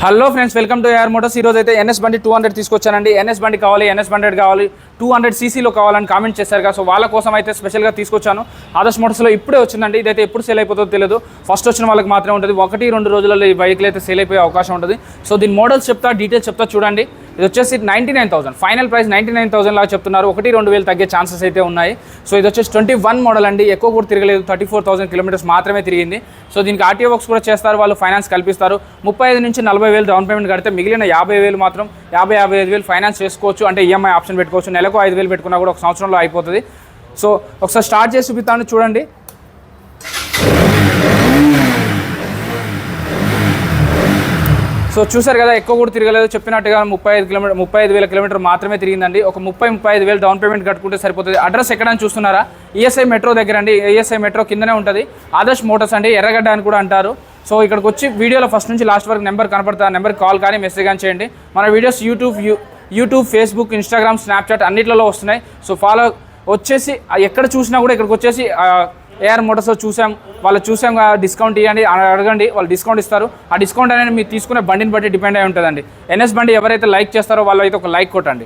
Hello friends, welcome to AR Motors. ఈరోజు అయితే NS బండి 200 తీసుకొచ్చానండి. ఎన్ఎస్ బండి కావాలి, ఎన్ఎస్ 100 కావాలి, 200 సీసీలో కావాలని కామెంట్ చేశారు కదా. సో వాళ్ళ కోసం అయితే స్పెషల్గా తీసుకొచ్చాను. ఆదర్శ్ మోటార్స్లో ఇప్పుడే వచ్చిందండి. ఇదైతే ఎప్పుడు సేల్ అయిపోతుందో తెలియదు. ఫస్ట్ వచ్చిన వాళ్ళకి మాత్రమే ఉంటుంది. 1-2 రోజులలో ఈ బైక్లు అయితే సేల్ అయిపోయే అవకాశం ఉంటుంది. సో దీని మోడల్స్ చెప్తా, డీటెయిల్స్ చెప్తా చూడండి. ఇది వచ్చేసి 99,000 ఫైనల్ ప్రైస్ 99,000 లాగా చెప్తున్నారు. 1-2 వేలు తగ్గే ఛాన్సెస్ అయితే ఉన్నాయి. సో ఇది వచ్చేసి 21 మోడల్ అండి. ఎక్కువ కూడా తిరగలేదు, 34,000 కిలోమీటర్స్ మాత్రమే తిరిగింది. సో దీనికి ఆర్టీఓ వర్క్స్ కూడా చేస్తారు, వాళ్ళు ఫైనాన్స్ కల్పిస్తారు. 35 నుంచి 40 వేలు డౌన్ పేమెంట్ కడితే మిగిలిన 50 వేలు మాత్రం 55 వేలు ఫైనాన్స్ చేసుకోవచ్చు. అంటే ఈఎంఐ ఆప్షన్ పెట్టుకోవచ్చు. నెలకు 5 వేలు పెట్టుకున్నా కూడా ఒక సంవత్సరంలో అయిపోతుంది. సో ఒకసారి స్టార్ట్ చేసి చూపిస్తాను చూడండి. సో చూసారు కదా, ఎక్కువ కూడా తిరగలేదు. చెప్పినట్టుగా 35 వేల కిలోమీటర్ మాత్రమే తిరిగిందండి. ఒక 35 వేలు డౌన్ పేమెంట్ కట్టుకుంటే సరిపోతుంది. అడ్రస్ ఎక్కడని చూస్తున్నారా? ఈఎస్ఐ మెట్రో దగ్గర అండి. ఈఎస్ఐ మెట్రో కిందనే ఉంటుంది. ఆదర్శ్ మోటార్స్ అండి, ఎర్రగడ్డ అని కూడా అంటారు. సో ఇక్కడికి వచ్చి వీడియోలో ఫస్ట్ నుంచి లాస్ట్ వరకు నెంబర్ కనపడుతుంది. ఆ నెంబర్కి కాల్ కానీ మెసేజ్ కానీ చేయండి. మన videos YouTube, Facebook, Instagram, Snapchat అన్నిట్లలో వస్తున్నాయి. సో ఫాలో వచ్చేసి ఎక్కడ చూసినా కూడా ఇక్కడికి వచ్చేసి ఏఆర్ మోటార్స్లో చూసాం డిస్కౌంట్ ఇవ్వండి అడగండి, వాళ్ళు డిస్కౌంట్ ఇస్తారు. ఆ డిస్కౌంట్ అనేది మీరు తీసుకునే బండిని బట్టి డిపెండ్ అయి ఉంటుందండి. ఎన్ఎస్ బండి ఎవరైతే లైక్ చేస్తారో వాళ్ళు అయితే ఒక లైక్ కొట్టండి.